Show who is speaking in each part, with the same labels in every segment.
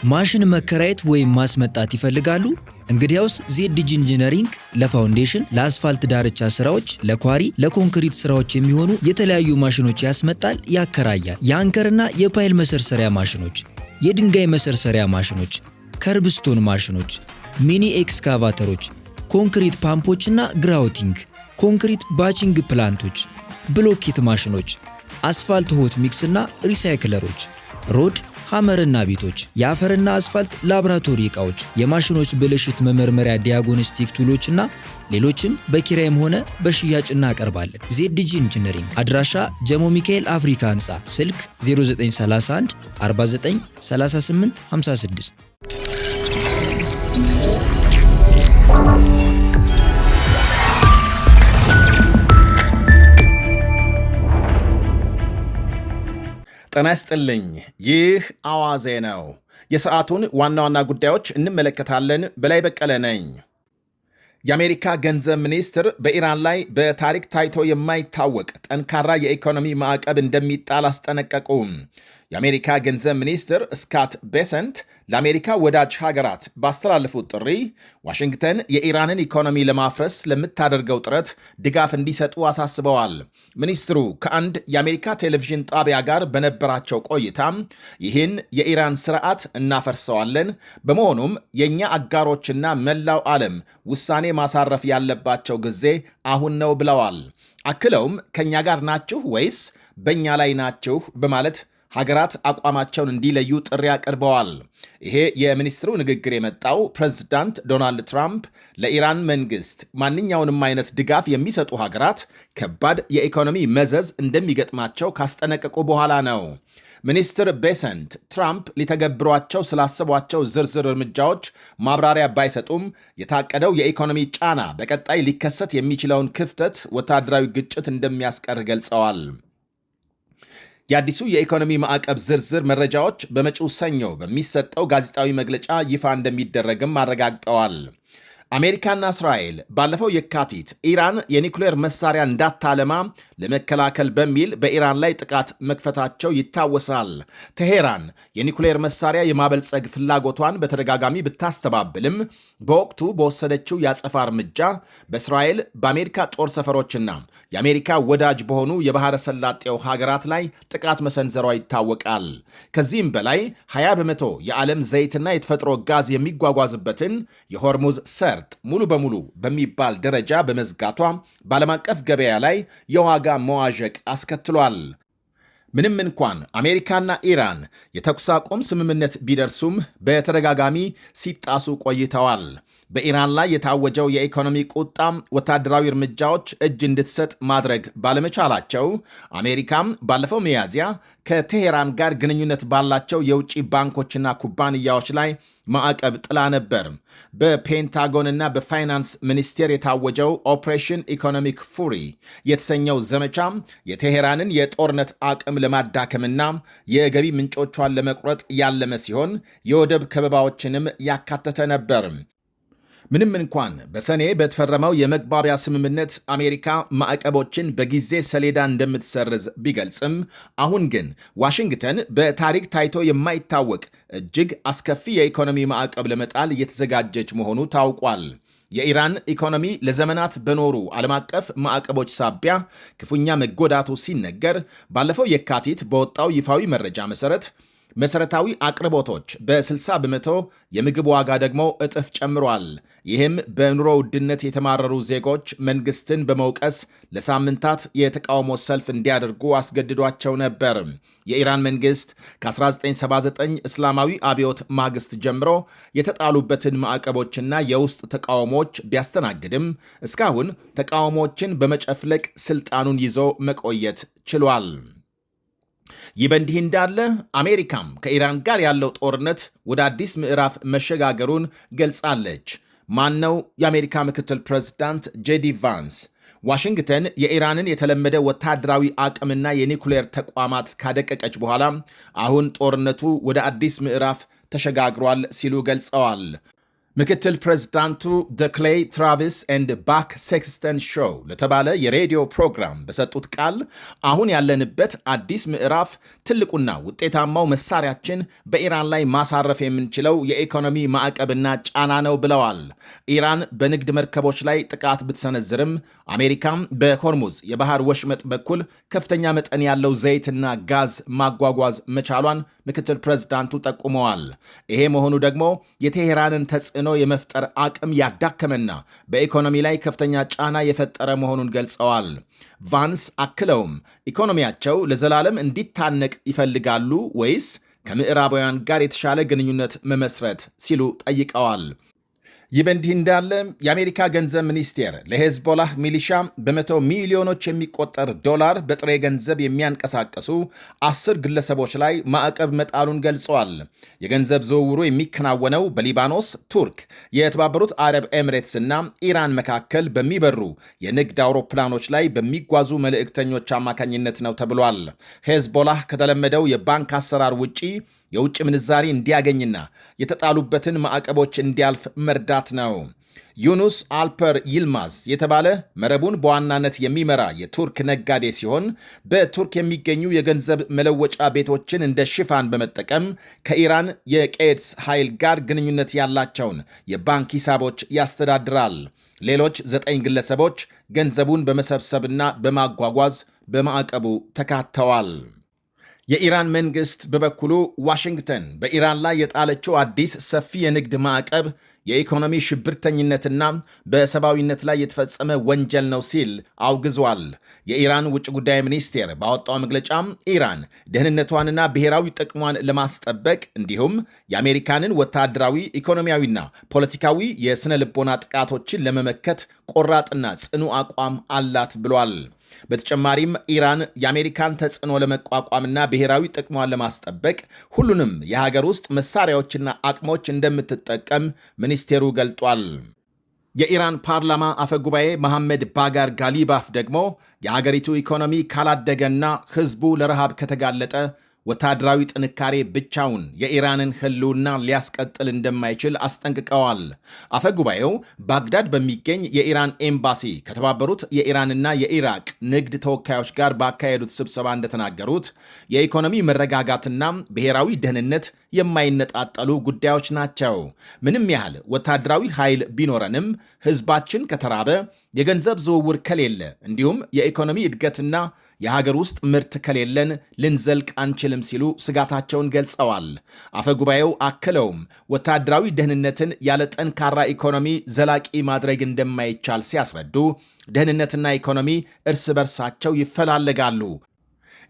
Speaker 1: ማሽን መከራየት ወይም ማስመጣት ይፈልጋሉ? እንግዲያውስ ዜድጂ ኢንጂነሪንግ ለፋውንዴሽን፣ ለአስፋልት ዳርቻ ስራዎች፣ ለኳሪ፣ ለኮንክሪት ስራዎች የሚሆኑ የተለያዩ ማሽኖች ያስመጣል፣ ያከራያል። የአንከርና የፓይል መሰርሰሪያ ማሽኖች፣ የድንጋይ መሰርሰሪያ ማሽኖች፣ ከርብስቶን ማሽኖች፣ ሚኒ ኤክስካቫተሮች፣ ኮንክሪት ፓምፖችና ግራውቲንግ፣ ኮንክሪት ባቺንግ ፕላንቶች፣ ብሎኬት ማሽኖች፣ አስፋልት ሆት ሚክስና ሪሳይክለሮች፣ ሮድ ሐመርና ቤቶች፣ የአፈርና አስፋልት ላብራቶሪ ዕቃዎች፣ የማሽኖች ብልሽት መመርመሪያ ዲያግኖስቲክ ቱሎችና ሌሎችም በኪራይም ሆነ በሽያጭ እናቀርባለን። ዜድጂ ኢንጂነሪንግ አድራሻ ጀሞ ሚካኤል አፍሪካ ህንፃ፣ ስልክ 0931 49 38 56።
Speaker 2: ጤና ይስጥልኝ። ይህ አዋዜ ነው። የሰዓቱን ዋና ዋና ጉዳዮች እንመለከታለን። በላይ በቀለ ነኝ። የአሜሪካ ገንዘብ ሚኒስትር በኢራን ላይ በታሪክ ታይቶ የማይታወቅ ጠንካራ የኢኮኖሚ ማዕቀብ እንደሚጣል አስጠነቀቁ። የአሜሪካ ገንዘብ ሚኒስትር ስካት ቤሰንት ለአሜሪካ ወዳጅ ሀገራት ባስተላለፉት ጥሪ ዋሽንግተን የኢራንን ኢኮኖሚ ለማፍረስ ለምታደርገው ጥረት ድጋፍ እንዲሰጡ አሳስበዋል። ሚኒስትሩ ከአንድ የአሜሪካ ቴሌቪዥን ጣቢያ ጋር በነበራቸው ቆይታም ይህን የኢራን ስርዓት እናፈርሰዋለን፣ በመሆኑም የእኛ አጋሮችና መላው ዓለም ውሳኔ ማሳረፍ ያለባቸው ጊዜ አሁን ነው ብለዋል። አክለውም ከእኛ ጋር ናችሁ ወይስ በእኛ ላይ ናችሁ በማለት ሀገራት አቋማቸውን እንዲለዩ ጥሪ አቅርበዋል። ይሄ የሚኒስትሩ ንግግር የመጣው ፕሬዝዳንት ዶናልድ ትራምፕ ለኢራን መንግስት ማንኛውንም አይነት ድጋፍ የሚሰጡ ሀገራት ከባድ የኢኮኖሚ መዘዝ እንደሚገጥማቸው ካስጠነቀቁ በኋላ ነው። ሚኒስትር ቤሰንት ትራምፕ ሊተገብሯቸው ስላሰቧቸው ዝርዝር እርምጃዎች ማብራሪያ ባይሰጡም የታቀደው የኢኮኖሚ ጫና በቀጣይ ሊከሰት የሚችለውን ክፍተት ወታደራዊ ግጭት እንደሚያስቀር ገልጸዋል። የአዲሱ የኢኮኖሚ ማዕቀብ ዝርዝር መረጃዎች በመጪው ሰኞ በሚሰጠው ጋዜጣዊ መግለጫ ይፋ እንደሚደረግም አረጋግጠዋል። አሜሪካና እስራኤል ባለፈው የካቲት ኢራን የኒውክሌር መሳሪያ እንዳታለማ ለመከላከል በሚል በኢራን ላይ ጥቃት መክፈታቸው ይታወሳል። ቴሄራን የኒውክሌር መሳሪያ የማበልጸግ ፍላጎቷን በተደጋጋሚ ብታስተባብልም በወቅቱ በወሰደችው የአጸፋ እርምጃ በእስራኤል በአሜሪካ ጦር ሰፈሮችና የአሜሪካ ወዳጅ በሆኑ የባሕረ ሰላጤው ሀገራት ላይ ጥቃት መሰንዘሯ ይታወቃል። ከዚህም በላይ 20 በመቶ የዓለም ዘይትና የተፈጥሮ ጋዝ የሚጓጓዝበትን የሆርሙዝ ሰርጥ ሙሉ በሙሉ በሚባል ደረጃ በመዝጋቷ በዓለም አቀፍ ገበያ ላይ የዋጋ መዋዠቅ አስከትሏል። ምንም እንኳን አሜሪካና ኢራን የተኩስ አቁም ስምምነት ቢደርሱም በተደጋጋሚ ሲጣሱ ቆይተዋል። በኢራን ላይ የታወጀው የኢኮኖሚ ቁጣም ወታደራዊ እርምጃዎች እጅ እንድትሰጥ ማድረግ ባለመቻላቸው አሜሪካም ባለፈው ሚያዝያ ከቴሄራን ጋር ግንኙነት ባላቸው የውጭ ባንኮችና ኩባንያዎች ላይ ማዕቀብ ጥላ ነበር። በፔንታጎንና በፋይናንስ ሚኒስቴር የታወጀው ኦፕሬሽን ኢኮኖሚክ ፉሪ የተሰኘው ዘመቻም የቴሄራንን የጦርነት አቅም ለማዳከምና የገቢ ምንጮቿን ለመቁረጥ ያለመ ሲሆን የወደብ ከበባዎችንም ያካተተ ነበር። ምንም እንኳን በሰኔ በተፈረመው የመግባቢያ ስምምነት አሜሪካ ማዕቀቦችን በጊዜ ሰሌዳ እንደምትሰርዝ ቢገልጽም አሁን ግን ዋሽንግተን በታሪክ ታይቶ የማይታወቅ እጅግ አስከፊ የኢኮኖሚ ማዕቀብ ለመጣል እየተዘጋጀች መሆኑ ታውቋል። የኢራን ኢኮኖሚ ለዘመናት በኖሩ ዓለም አቀፍ ማዕቀቦች ሳቢያ ክፉኛ መጎዳቱ ሲነገር ባለፈው የካቲት በወጣው ይፋዊ መረጃ መሰረታዊ አቅርቦቶች በ60 በመቶ፣ የምግብ ዋጋ ደግሞ እጥፍ ጨምሯል። ይህም በኑሮ ውድነት የተማረሩ ዜጎች መንግስትን በመውቀስ ለሳምንታት የተቃውሞ ሰልፍ እንዲያደርጉ አስገድዷቸው ነበር። የኢራን መንግስት ከ1979 እስላማዊ አብዮት ማግስት ጀምሮ የተጣሉበትን ማዕቀቦችና የውስጥ ተቃውሞዎች ቢያስተናግድም እስካሁን ተቃውሞዎችን በመጨፍለቅ ስልጣኑን ይዞ መቆየት ችሏል። ይህ በእንዲህ እንዳለ አሜሪካም ከኢራን ጋር ያለው ጦርነት ወደ አዲስ ምዕራፍ መሸጋገሩን ገልጻለች። ማን ነው? የአሜሪካ ምክትል ፕሬዝዳንት ጄዲ ቫንስ ዋሽንግተን የኢራንን የተለመደ ወታደራዊ አቅምና የኒውክሌር ተቋማት ካደቀቀች በኋላ አሁን ጦርነቱ ወደ አዲስ ምዕራፍ ተሸጋግሯል ሲሉ ገልጸዋል። ምክትል ፕሬዝዳንቱ ደ ክሌይ ትራቪስ ኤንድ ባክ ሴክስተን ሾው ለተባለ የሬዲዮ ፕሮግራም በሰጡት ቃል አሁን ያለንበት አዲስ ምዕራፍ ትልቁና ውጤታማው መሳሪያችን በኢራን ላይ ማሳረፍ የምንችለው የኢኮኖሚ ማዕቀብና ጫና ነው ብለዋል። ኢራን በንግድ መርከቦች ላይ ጥቃት ብትሰነዝርም አሜሪካም በሆርሙዝ የባህር ወሽመጥ በኩል ከፍተኛ መጠን ያለው ዘይትና ጋዝ ማጓጓዝ መቻሏን ምክትል ፕሬዝዳንቱ ጠቁመዋል። ይሄ መሆኑ ደግሞ የቴሄራንን ተጽዕኖ የመፍጠር አቅም ያዳከመና በኢኮኖሚ ላይ ከፍተኛ ጫና የፈጠረ መሆኑን ገልጸዋል። ቫንስ አክለውም ኢኮኖሚያቸው ለዘላለም እንዲታነቅ ይፈልጋሉ ወይስ ከምዕራባውያን ጋር የተሻለ ግንኙነት መመስረት ሲሉ ጠይቀዋል። ይህ በእንዲህ እንዳለ የአሜሪካ ገንዘብ ሚኒስቴር ለሄዝቦላህ ሚሊሻ በመቶ ሚሊዮኖች የሚቆጠር ዶላር በጥሬ ገንዘብ የሚያንቀሳቅሱ 10 ግለሰቦች ላይ ማዕቀብ መጣሉን ገልጿል። የገንዘብ ዝውውሩ የሚከናወነው በሊባኖስ፣ ቱርክ፣ የተባበሩት አረብ ኤሚሬትስ እና ኢራን መካከል በሚበሩ የንግድ አውሮፕላኖች ላይ በሚጓዙ መልእክተኞች አማካኝነት ነው ተብሏል። ሄዝቦላህ ከተለመደው የባንክ አሰራር ውጪ የውጭ ምንዛሪ እንዲያገኝና የተጣሉበትን ማዕቀቦች እንዲያልፍ መርዳት ነው። ዩኑስ አልፐር ይልማዝ የተባለ መረቡን በዋናነት የሚመራ የቱርክ ነጋዴ ሲሆን በቱርክ የሚገኙ የገንዘብ መለወጫ ቤቶችን እንደ ሽፋን በመጠቀም ከኢራን የቄድስ ኃይል ጋር ግንኙነት ያላቸውን የባንክ ሂሳቦች ያስተዳድራል። ሌሎች 9 ግለሰቦች ገንዘቡን በመሰብሰብና በማጓጓዝ በማዕቀቡ ተካተዋል። የኢራን መንግሥት በበኩሉ ዋሽንግተን በኢራን ላይ የጣለችው አዲስ ሰፊ የንግድ ማዕቀብ የኢኮኖሚ ሽብርተኝነትና በሰብአዊነት ላይ የተፈጸመ ወንጀል ነው ሲል አውግዟል። የኢራን ውጭ ጉዳይ ሚኒስቴር ባወጣው መግለጫም ኢራን ደህንነቷንና ብሔራዊ ጥቅሟን ለማስጠበቅ እንዲሁም የአሜሪካንን ወታደራዊ፣ ኢኮኖሚያዊና ፖለቲካዊ የሥነ ልቦና ጥቃቶችን ለመመከት ቆራጥና ጽኑ አቋም አላት ብሏል። በተጨማሪም ኢራን የአሜሪካን ተጽዕኖ ለመቋቋምና ብሔራዊ ጥቅሟን ለማስጠበቅ ሁሉንም የሀገር ውስጥ መሳሪያዎችና አቅሞች እንደምትጠቀም ሚኒስቴሩ ገልጧል። የኢራን ፓርላማ አፈጉባኤ መሐመድ ባጋር ጋሊባፍ ደግሞ የሀገሪቱ ኢኮኖሚ ካላደገና ሕዝቡ ለረሃብ ከተጋለጠ ወታደራዊ ጥንካሬ ብቻውን የኢራንን ሕልውና ሊያስቀጥል እንደማይችል አስጠንቅቀዋል። አፈጉባኤው ባግዳድ በሚገኝ የኢራን ኤምባሲ ከተባበሩት የኢራንና የኢራቅ ንግድ ተወካዮች ጋር ባካሄዱት ስብሰባ እንደተናገሩት የኢኮኖሚ መረጋጋትና ብሔራዊ ደህንነት የማይነጣጠሉ ጉዳዮች ናቸው። ምንም ያህል ወታደራዊ ኃይል ቢኖረንም ሕዝባችን ከተራበ፣ የገንዘብ ዝውውር ከሌለ፣ እንዲሁም የኢኮኖሚ እድገትና የሀገር ውስጥ ምርት ከሌለን ልንዘልቅ አንችልም ሲሉ ስጋታቸውን ገልጸዋል። አፈጉባኤው አክለውም ወታደራዊ ደህንነትን ያለ ጠንካራ ኢኮኖሚ ዘላቂ ማድረግ እንደማይቻል ሲያስረዱ ደህንነትና ኢኮኖሚ እርስ በርሳቸው ይፈላለጋሉ።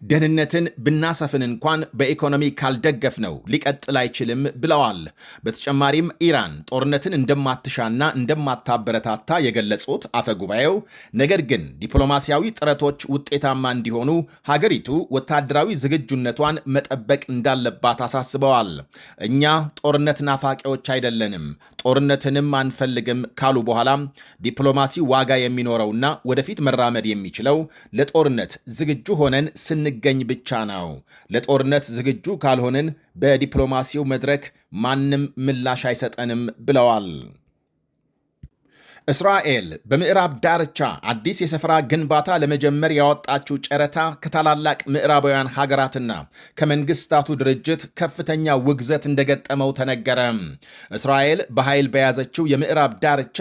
Speaker 2: ደህንነትን ብናሰፍን እንኳን በኢኮኖሚ ካልደገፍ ነው ሊቀጥል አይችልም ብለዋል። በተጨማሪም ኢራን ጦርነትን እንደማትሻና እንደማታበረታታ የገለጹት አፈጉባኤው ነገር ግን ዲፕሎማሲያዊ ጥረቶች ውጤታማ እንዲሆኑ ሀገሪቱ ወታደራዊ ዝግጁነቷን መጠበቅ እንዳለባት አሳስበዋል። እኛ ጦርነት ናፋቂዎች አይደለንም፣ ጦርነትንም አንፈልግም ካሉ በኋላም ዲፕሎማሲ ዋጋ የሚኖረውና ወደፊት መራመድ የሚችለው ለጦርነት ዝግጁ ሆነን ገኝ ብቻ ነው። ለጦርነት ዝግጁ ካልሆንን በዲፕሎማሲው መድረክ ማንም ምላሽ አይሰጠንም ብለዋል። እስራኤል በምዕራብ ዳርቻ አዲስ የሰፈራ ግንባታ ለመጀመር ያወጣችው ጨረታ ከታላላቅ ምዕራባውያን ሀገራትና ከመንግስታቱ ድርጅት ከፍተኛ ውግዘት እንደገጠመው ተነገረ። እስራኤል በኃይል በያዘችው የምዕራብ ዳርቻ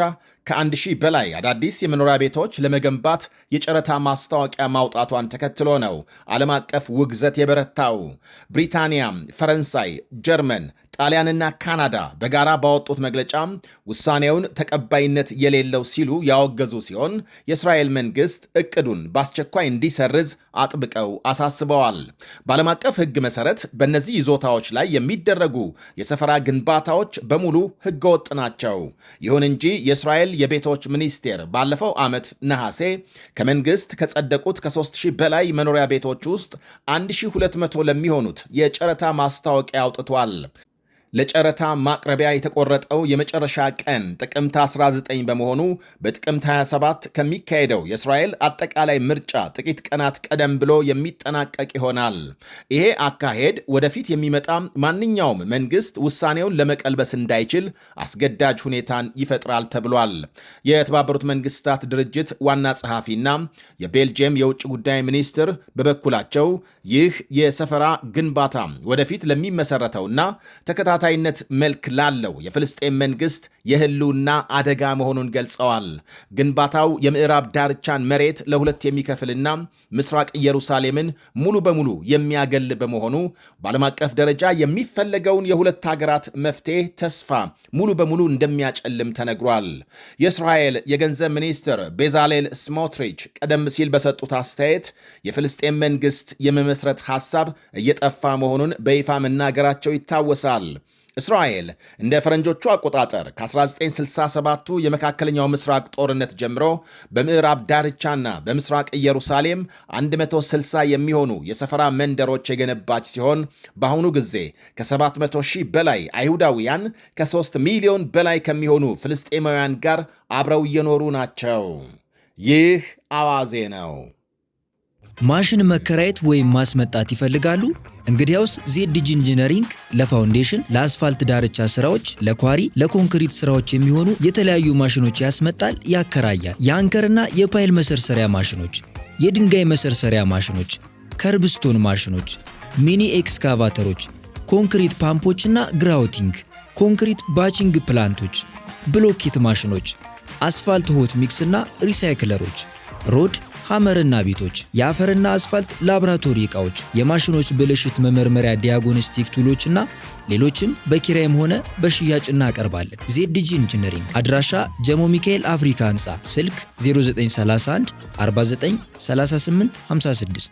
Speaker 2: ከ1000 በላይ አዳዲስ የመኖሪያ ቤቶች ለመገንባት የጨረታ ማስታወቂያ ማውጣቷን ተከትሎ ነው ዓለም አቀፍ ውግዘት የበረታው። ብሪታንያ፣ ፈረንሳይ፣ ጀርመን፣ ጣሊያንና ካናዳ በጋራ ባወጡት መግለጫ ውሳኔውን ተቀባይነት የሌለው ሲሉ ያወገዙ ሲሆን የእስራኤል መንግስት እቅዱን በአስቸኳይ እንዲሰርዝ አጥብቀው አሳስበዋል። በዓለም አቀፍ ሕግ መሰረት በእነዚህ ይዞታዎች ላይ የሚደረጉ የሰፈራ ግንባታዎች በሙሉ ሕገወጥ ናቸው። ይሁን እንጂ የእስራኤል የቤቶች ሚኒስቴር ባለፈው ዓመት ነሐሴ ከመንግስት ከጸደቁት ከ3000 በላይ መኖሪያ ቤቶች ውስጥ 1200 ለሚሆኑት የጨረታ ማስታወቂያ አውጥቷል። ለጨረታ ማቅረቢያ የተቆረጠው የመጨረሻ ቀን ጥቅምት 19 በመሆኑ በጥቅምት 27 ከሚካሄደው የእስራኤል አጠቃላይ ምርጫ ጥቂት ቀናት ቀደም ብሎ የሚጠናቀቅ ይሆናል። ይሄ አካሄድ ወደፊት የሚመጣ ማንኛውም መንግስት ውሳኔውን ለመቀልበስ እንዳይችል አስገዳጅ ሁኔታን ይፈጥራል ተብሏል። የተባበሩት መንግስታት ድርጅት ዋና ጸሐፊና የቤልጅየም የውጭ ጉዳይ ሚኒስትር በበኩላቸው ይህ የሰፈራ ግንባታ ወደፊት ለሚመሰረተውና ተከታታይነት መልክ ላለው የፍልስጤም መንግስት የህልውና አደጋ መሆኑን ገልጸዋል። ግንባታው የምዕራብ ዳርቻን መሬት ለሁለት የሚከፍልና ምስራቅ ኢየሩሳሌምን ሙሉ በሙሉ የሚያገል በመሆኑ በዓለም አቀፍ ደረጃ የሚፈለገውን የሁለት ሀገራት መፍትሄ ተስፋ ሙሉ በሙሉ እንደሚያጨልም ተነግሯል። የእስራኤል የገንዘብ ሚኒስትር ቤዛሌል ስሞትሪች ቀደም ሲል በሰጡት አስተያየት የፍልስጤም መንግስት የመመስረት ሐሳብ እየጠፋ መሆኑን በይፋ መናገራቸው ይታወሳል። እስራኤል እንደ ፈረንጆቹ አቆጣጠር ከ1967ቱ የመካከለኛው ምስራቅ ጦርነት ጀምሮ በምዕራብ ዳርቻና በምስራቅ ኢየሩሳሌም 160 የሚሆኑ የሰፈራ መንደሮች የገነባች ሲሆን በአሁኑ ጊዜ ከ700 ሺህ በላይ አይሁዳውያን ከ3 ሚሊዮን በላይ ከሚሆኑ ፍልስጤማውያን ጋር አብረው እየኖሩ ናቸው። ይህ አዋዜ ነው።
Speaker 1: ማሽን መከራየት ወይም ማስመጣት ይፈልጋሉ? እንግዲያውስ ዜድጂ ኢንጂነሪንግ ለፋውንዴሽን፣ ለአስፋልት ዳርቻ ስራዎች፣ ለኳሪ፣ ለኮንክሪት ስራዎች የሚሆኑ የተለያዩ ማሽኖች ያስመጣል፣ ያከራያል። የአንከርና የፓይል መሰርሰሪያ ማሽኖች፣ የድንጋይ መሰርሰሪያ ማሽኖች፣ ከርብስቶን ማሽኖች፣ ሚኒ ኤክስካቫተሮች፣ ኮንክሪት ፓምፖችና ግራውቲንግ፣ ኮንክሪት ባቺንግ ፕላንቶች፣ ብሎኬት ማሽኖች፣ አስፋልት ሆት ሚክስና ሪሳይክለሮች፣ ሮድ ሐመርና ቤቶች፣ የአፈርና አስፋልት ላቦራቶሪ ዕቃዎች፣ የማሽኖች ብልሽት መመርመሪያ ዲያግኖስቲክ ቱሎችና ሌሎችም በኪራይም ሆነ በሽያጭ እናቀርባለን። ዜድጂ ኢንጂነሪንግ አድራሻ ጀሞ ሚካኤል አፍሪካ ህንፃ፣ ስልክ 0931 49 38 56